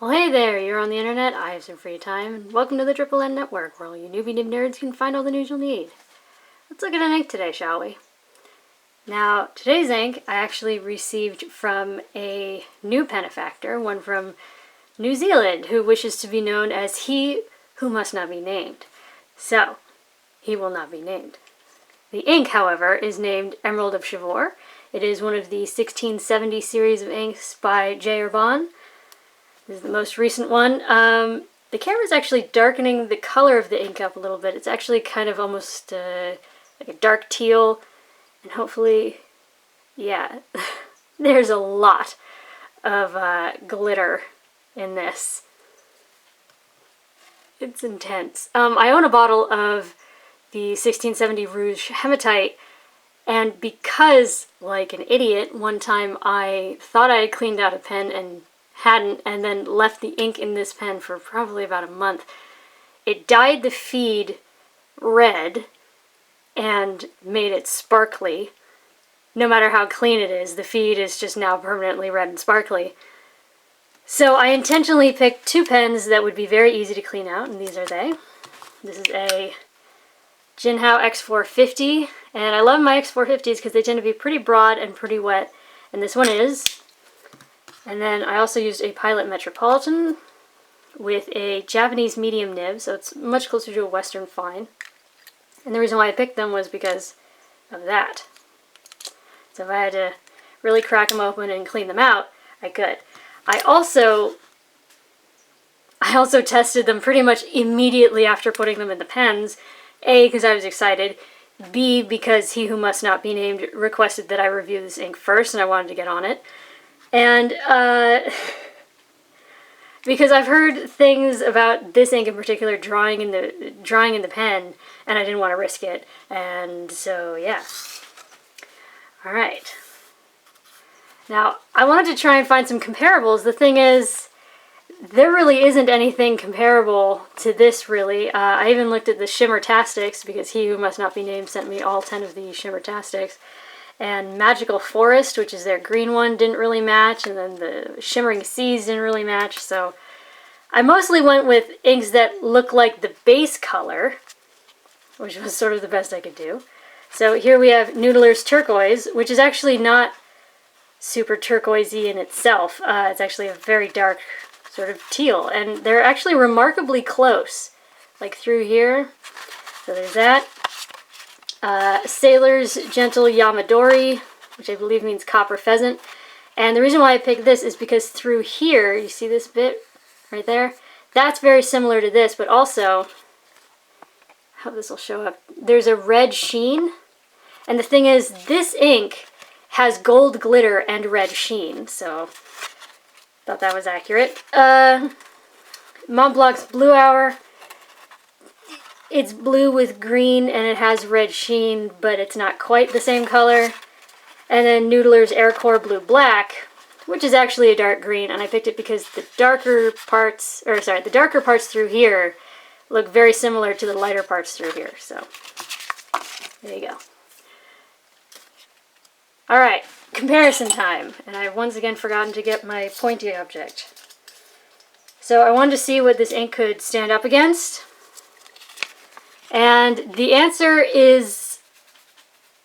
Well, hey there, you're on the internet, I have some free time, and welcome to the Triple N Network, where all you newbie nib nerds can find all the news you'll need. Let's look at an ink today, shall we? Now, today's ink I actually received from a new benefactor, one from New Zealand, who wishes to be known as he who must not be named. So, he will not be named. The ink, however, is named Emerald of Chivor. It is one of the 1670 series of inks by Herbin. This is the most recent one. The camera is actually darkening the color of the ink up a little bit. It's actually kind of almost like a dark teal, and hopefully, yeah, there's a lot of glitter in this. It's intense. I own a bottle of the 1670 Rouge Hematite, and because, like an idiot, one time I thought I had cleaned out a pen and hadn't, and then left the ink in this pen for probably about a month. It dyed the feed red and made it sparkly. No matter how clean it is, the feed is just now permanently red and sparkly. So I intentionally picked two pens that would be very easy to clean out, and these are they. This is a JinHao X450, and I love my X450s because they tend to be pretty broad and pretty wet, and this one is. And then I also used a Pilot Metropolitan with a Japanese medium nib, so it's much closer to a Western fine. And the reason why I picked them was because of that. So if I had to really crack them open and clean them out, I could. I also tested them pretty much immediately after putting them in the pens. A, because I was excited. B, because he who must not be named requested that I review this ink first, and I wanted to get on it. And because I've heard things about this ink in particular drying in the pen, and I didn't want to risk it, and so yeah. All right. Now I wanted to try and find some comparables. The thing is, there really isn't anything comparable to this, really. I even looked at the Shimmer-tastics, because he who must not be named sent me all 10 of the Shimmer-tastics. And Magical Forest, which is their green one, didn't really match, and then the Shimmering Seas didn't really match, so I mostly went with inks that look like the base color, which was sort of the best I could do. So here we have Noodler's Turquoise, which is actually not super turquoisey in itself. It's actually a very dark sort of teal, and they're actually remarkably close, like through here. So there's that. Sailor's Gentle Yamadori, which I believe means copper pheasant. And the reason why I picked this is because through here, you see this bit right there? That's very similar to this, but also, I hope this will show up, there's a red sheen. And the thing is, this ink has gold glitter and red sheen, so thought that was accurate. Montblanc's Blue Hour. It's blue with green and it has red sheen, but it's not quite the same color. And then Noodler's Aircore Blue Black, which is actually a dark green, and I picked it because the darker parts through here look very similar to the lighter parts through here. So there you go. All right, comparison time, and I've once again forgotten to get my pointy object. So I wanted to see what this ink could stand up against. And the answer is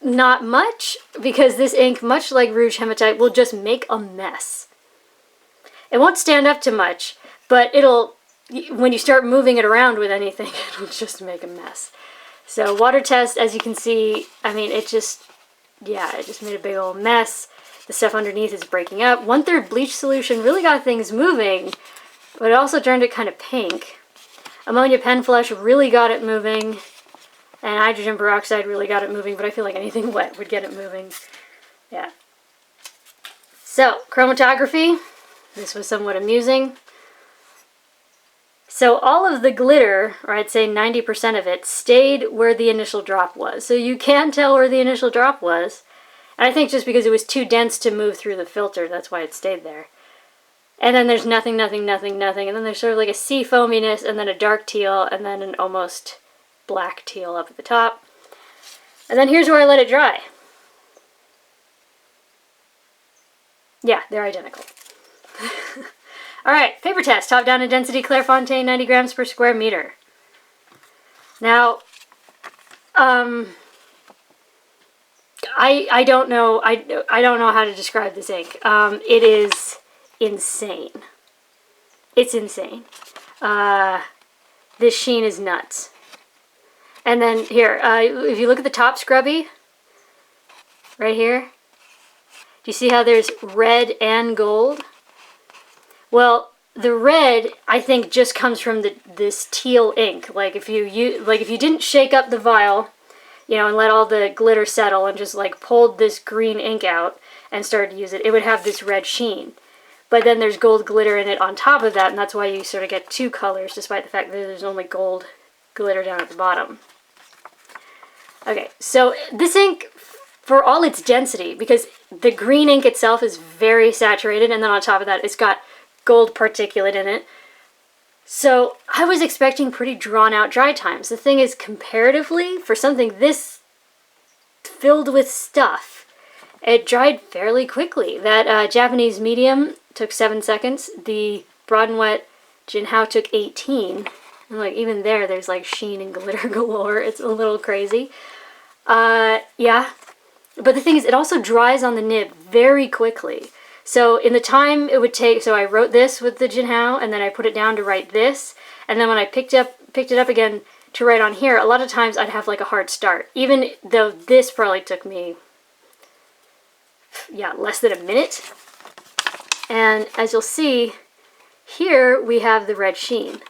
not much, because this ink, much like Rouge Hematite, will just make a mess. It won't stand up to much, but it'll, when you start moving it around with anything, it'll just make a mess. So water test, as you can see, I mean, it just made a big old mess. The stuff underneath is breaking up. 1/3 bleach solution really got things moving, but it also turned it kind of pink. Ammonia pen flesh really got it moving, and hydrogen peroxide really got it moving, but I feel like anything wet would get it moving. Yeah. So, chromatography. This was somewhat amusing. So all of the glitter, or I'd say 90% of it, stayed where the initial drop was. So you can tell where the initial drop was. And I think just because it was too dense to move through the filter, that's why it stayed there. And then there's nothing, nothing, nothing, nothing. And then there's sort of like a sea foaminess, and then a dark teal, and then an almost black teal up at the top. And then here's where I let it dry. Yeah, they're identical. All right, paper test. Top down in density, Clairefontaine, 90 grams per square meter. Now, I don't know. I don't know how to describe this ink. It is insane. It's insane. This sheen is nuts. And then here, if you look at the top scrubby, right here, do you see how there's red and gold? Well, the red, I think, just comes from this teal ink. Like if you didn't shake up the vial, you know, and let all the glitter settle and just like pulled this green ink out and started to use it, it would have this red sheen. But then there's gold glitter in it on top of that, and that's why you sort of get two colors, despite the fact that there's only gold glitter down at the bottom. Okay, so this ink, for all its density, because the green ink itself is very saturated, and then on top of that, it's got gold particulate in it. So I was expecting pretty drawn out dry times. The thing is, comparatively, for something this filled with stuff, it dried fairly quickly. That Japanese medium took 7 seconds. The broad and wet JinHao took 18. And like even there's like sheen and glitter galore. It's a little crazy. Yeah. But the thing is, it also dries on the nib very quickly. So in the time it would take, so I wrote this with the JinHao, and then I put it down to write this, and then when I picked it up again to write on here, a lot of times I'd have like a hard start. Even though this probably took me, yeah, less than a minute. And as you'll see, here we have the red sheen.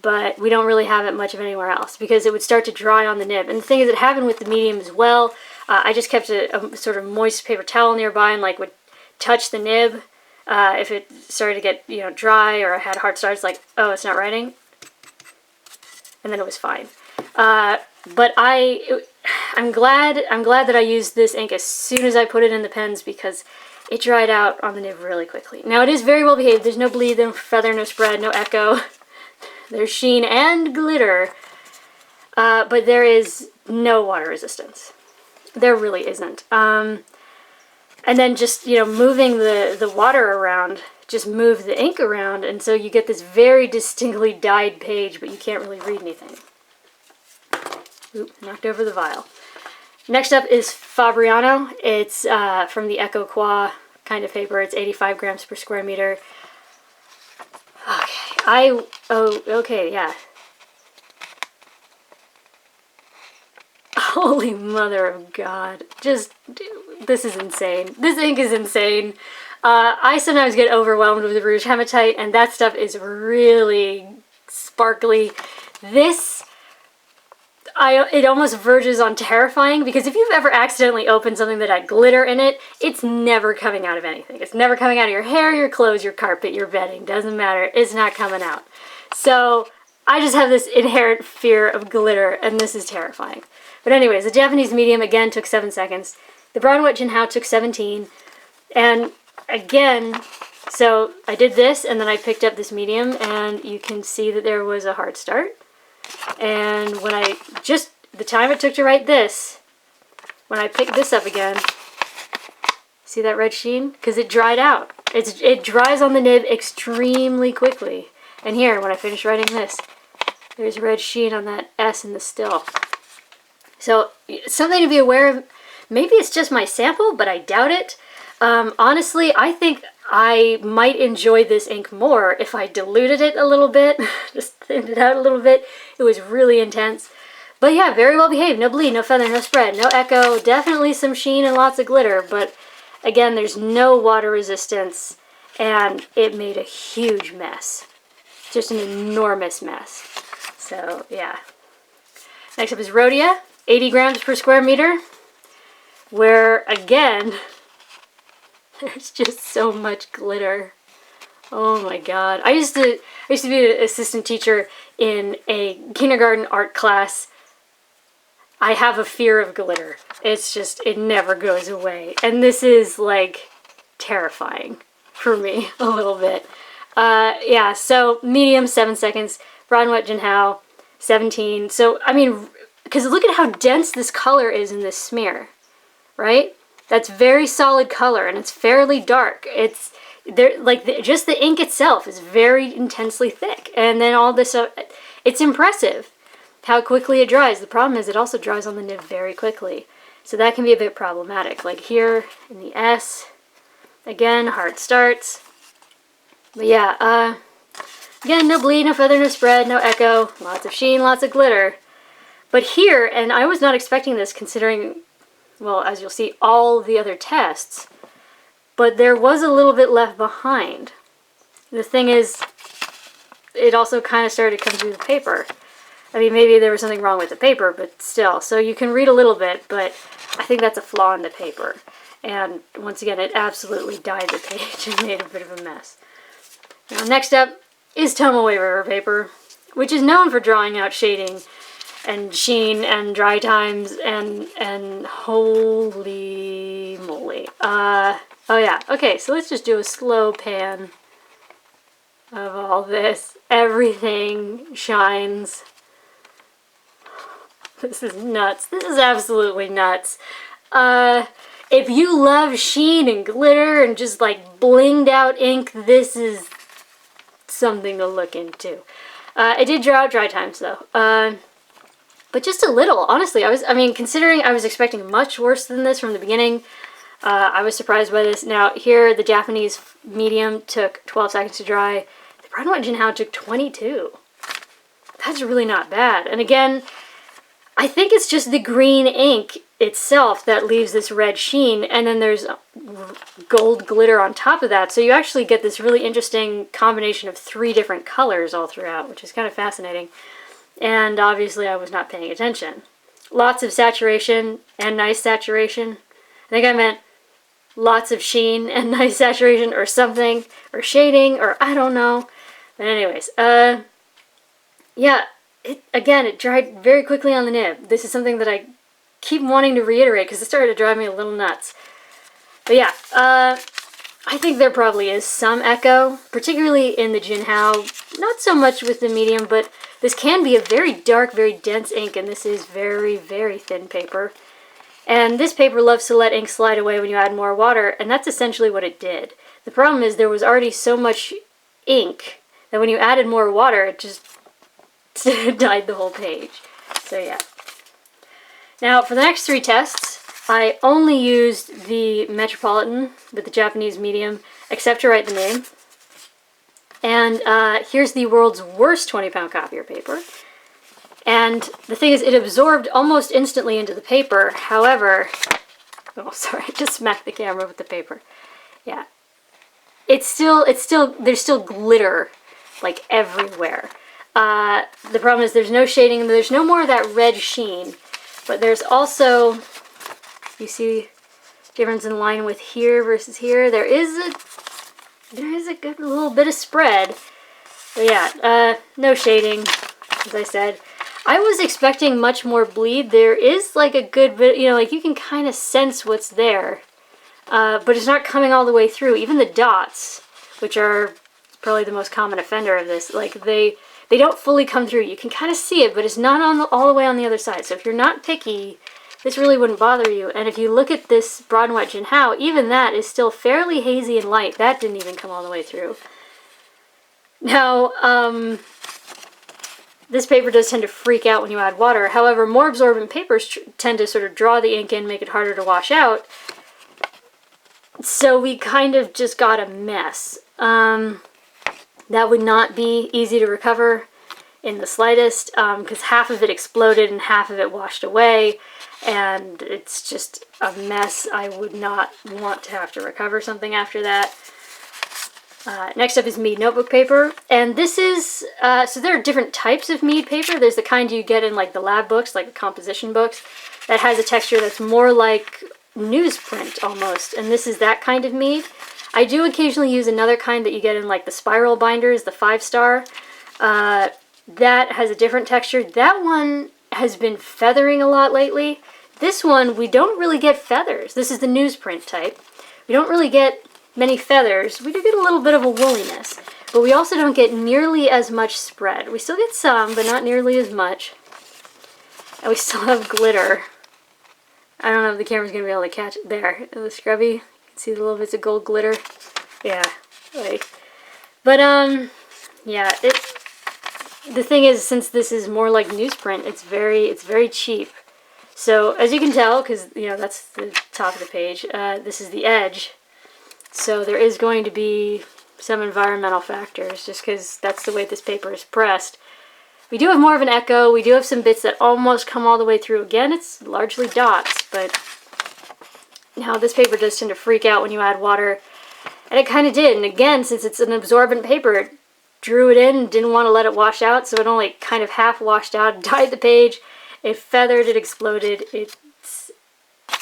But we don't really have it much of anywhere else because it would start to dry on the nib. And the thing is, it happened with the medium as well. I just kept a sort of moist paper towel nearby and like would touch the nib if it started to get, you know, dry or I had hard starts, like, oh, it's not writing. And then it was fine. But I'm glad that I used this ink as soon as I put it in the pens because it dried out on the nib really quickly. Now it is very well behaved. There's no bleed, no feather, no spread, no echo. There's sheen and glitter, but there is no water resistance. There really isn't. And then just, you know, moving the water around, just move the ink around, and so you get this very distinctly dyed page, but you can't really read anything. Oop, knocked over the vial. Next up is Fabriano. It's from the Echo Qua kind of paper. It's 85 grams per square meter. Okay, okay, yeah. Holy mother of God. Just, this is insane. This ink is insane. I sometimes get overwhelmed with the rouge hematite, and that stuff is really sparkly. This, it almost verges on terrifying, because if you've ever accidentally opened something that had glitter in it, it's never coming out of anything. It's never coming out of your hair, your clothes, your carpet, your bedding. Doesn't matter. It's not coming out. So I just have this inherent fear of glitter, and this is terrifying. But anyways, the Japanese medium, again, took 7 seconds. The brown and wet JinHao took 17. And again, so I did this, and then I picked up this medium, and you can see that there was a hard start. And when the time it took to write this, when I picked this up again, see that red sheen? Because it dried out. It dries on the nib extremely quickly. And here, when I finish writing this, there's red sheen on that S in the still. So, something to be aware of. Maybe it's just my sample, but I doubt it. Honestly, I think I might enjoy this ink more if I diluted it a little bit, just thinned it out a little bit. It was really intense. But yeah, very well behaved. No bleed, no feather, no spread, no echo. Definitely some sheen and lots of glitter, but again, there's no water resistance, and it made a huge mess. Just an enormous mess. So, yeah. Next up is Rhodia, 80 grams per square meter, where, again, there's just so much glitter. Oh my God. I used to be an assistant teacher in a kindergarten art class. I have a fear of glitter. It's just, it never goes away. And this is like terrifying for me a little bit. Yeah, so medium, 7 seconds. Brown wet JinHao, 17. So, I mean, because look at how dense this color is in this smear, right? That's very solid color, and it's fairly dark. just the ink itself is very intensely thick. And then all this, it's impressive how quickly it dries. The problem is it also dries on the nib very quickly. So that can be a bit problematic. Like here in the S, again, hard starts. But yeah, again, no bleed, no feather, no spread, no echo, lots of sheen, lots of glitter. But here, and I was not expecting this considering, well, as you'll see, all the other tests, but there was a little bit left behind. The thing is, it also kind of started to come through the paper. I mean, maybe there was something wrong with the paper, but still. So you can read a little bit, but I think that's a flaw in the paper. And once again, it absolutely dyed the page and made a bit of a mess. Now, next up is Tomoe River paper, which is known for drawing out shading and sheen and dry times and holy moly. Oh yeah, okay, so let's just do a slow pan of all this. Everything shines. This is nuts. This is absolutely nuts. If you love sheen and glitter and just like blinged out ink, this is something to look into. It did draw out dry times though. But just a little, honestly. Considering I was expecting much worse than this from the beginning, I was surprised by this. Now, here, the Japanese medium took 12 seconds to dry. The brown white JinHao took 22. That's really not bad. And again, I think it's just the green ink itself that leaves this red sheen, and then there's gold glitter on top of that. So you actually get this really interesting combination of 3 different colors all throughout, which is kind of fascinating. And obviously I was not paying attention. Lots of saturation and nice saturation. I think I meant lots of sheen and nice saturation or something, or shading, or I don't know. But anyways, yeah, it dried very quickly on the nib. This is something that I keep wanting to reiterate because it started to drive me a little nuts. But yeah, I think there probably is some echo, particularly in the JinHao. Not so much with the medium, but this can be a very dark, very dense ink, and this is very, very thin paper. And this paper loves to let ink slide away when you add more water, and that's essentially what it did. The problem is there was already so much ink that when you added more water, it just dyed the whole page. So yeah. Now, for the next 3 tests, I only used the Metropolitan with the Japanese medium, except to write the name. And here's the world's worst 20-pound copier paper. And the thing is, it absorbed almost instantly into the paper. However, oh, sorry, I just smacked the camera with the paper. Yeah. There's still glitter, like, everywhere. The problem is there's no shading, and there's no more of that red sheen. But there's also, you see difference in line with here versus here. There is a good little bit of spread. But yeah, no shading, as I said. I was expecting much more bleed. There is like a good bit, you know, like you can kind of sense what's there. But it's not coming all the way through. Even the dots, which are probably the most common offender of this, like they don't fully come through. You can kind of see it, but it's not on all the way on the other side. So if you're not picky, this really wouldn't bother you. And if you look at this broad and white JinHao, even that is still fairly hazy and light. That didn't even come all the way through. Now, this paper does tend to freak out when you add water. However, more absorbent papers tend to sort of draw the ink in, make it harder to wash out. So we kind of just got a mess. That would not be easy to recover in the slightest, because half of it exploded and half of it washed away, and it's just a mess. I would not want to have to recover something after that. Next up is Mead Notebook Paper, and this is, so there are different types of Mead paper. There's the kind you get in like the lab books, like the composition books, that has a texture that's more like newsprint almost, and this is that kind of Mead. I do occasionally use another kind that you get in like the spiral binders, the 5-star. That has a different texture. That one has been feathering a lot lately. This one, we don't really get feathers. This is the newsprint type. We don't really get many feathers. We do get a little bit of a woolliness, but we also don't get nearly as much spread. We still get some, but not nearly as much. And we still have glitter. I don't know if the camera's going to be able to catch it there. The scrubby. See the little bits of gold glitter? Yeah. But yeah, the thing is, since this is more like newsprint, it's very cheap. So as you can tell, because you know that's the top of the page, this is the edge. So there is going to be some environmental factors, just because that's the way this paper is pressed. We do have more of an echo. We do have some bits that almost come all the way through. Again, it's largely dots, but now this paper does tend to freak out when you add water, and it kind of did. And again, since it's an absorbent paper, it drew it in, didn't want to let it wash out, so it only kind of half washed out, dyed the page. It feathered, it exploded, it's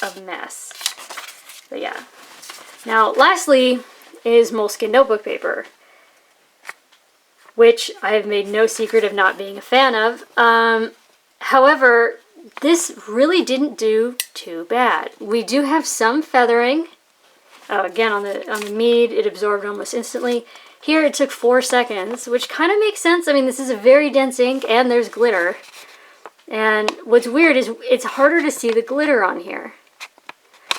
a mess. But yeah. Now, lastly is Moleskine Notebook Paper, which I have made no secret of not being a fan of. However, this really didn't do too bad. We do have some feathering. Again, on the Mead, it absorbed almost instantly. Here, it took 4 seconds, which kind of makes sense. I mean, this is a very dense ink, and there's glitter. And what's weird is it's harder to see the glitter on here.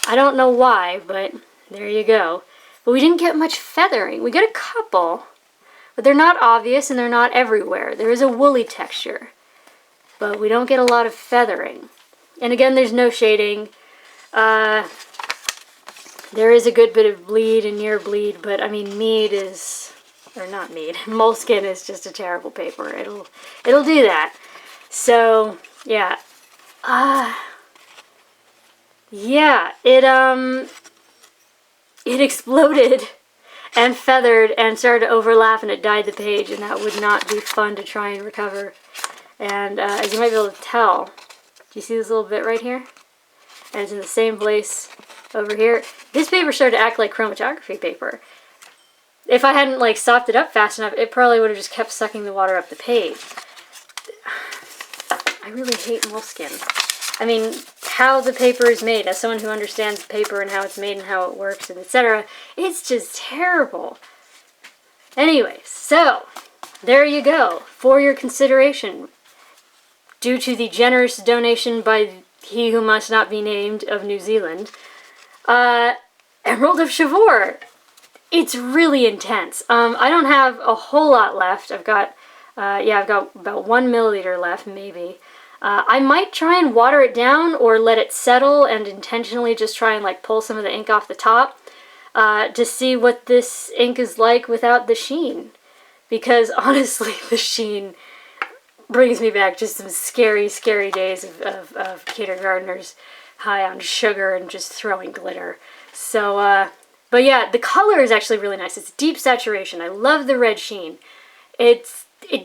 I don't know why, but there you go. But we didn't get much feathering. We got a couple, but they're not obvious and they're not everywhere. There is a woolly texture, but we don't get a lot of feathering. And again, there's no shading. There is a good bit of bleed and near bleed, but I mean, Mead is, or not Mead, Moleskine is just a terrible paper. It'll do that. So, yeah. Yeah, it exploded and feathered and started to overlap, and it dyed the page, and that would not be fun to try and recover. And as you might be able to tell, do you see this little bit right here? And it's in the same place over here. This paper started to act like chromatography paper. If I hadn't like sopped it up fast enough, it probably would have just kept sucking the water up the page. I really hate Moleskine. I mean, how the paper is made, as someone who understands paper and how it's made and how it works and etc., it's just terrible. Anyways, so there you go, for your consideration. Due to the generous donation by he who must not be named of New Zealand, Emerald of Chivor. It's really intense. I don't have a whole lot left. I've got about 1 milliliter left, maybe. I might try and water it down or let it settle and intentionally just try and like pull some of the ink off the top to see what this ink is like without the sheen. Because honestly, the sheen brings me back just some scary, scary days of kindergartners high on sugar and just throwing glitter. So, but yeah, the color is actually really nice. It's deep saturation. I love the red sheen. It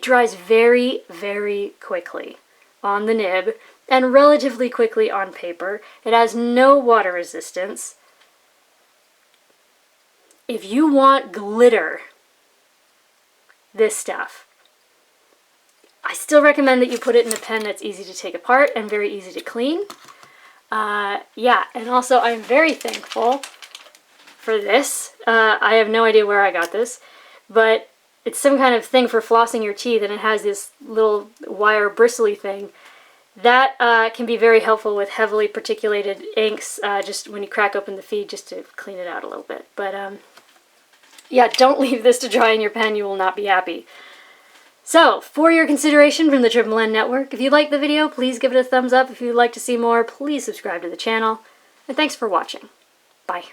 dries very, very quickly on the nib and relatively quickly on paper. It has no water resistance. If you want glitter, this stuff. I still recommend that you put it in a pen that's easy to take apart and very easy to clean. Yeah, and also I'm very thankful for this. I have no idea where I got this, but it's some kind of thing for flossing your teeth, and it has this little wire bristly thing. That can be very helpful with heavily particulated inks, just when you crack open the feed, just to clean it out a little bit. But yeah, don't leave this to dry in your pen, you will not be happy. So, for your consideration from the Triple N Network, if you liked the video, please give it a thumbs up. If you'd like to see more, please subscribe to the channel. And thanks for watching. Bye.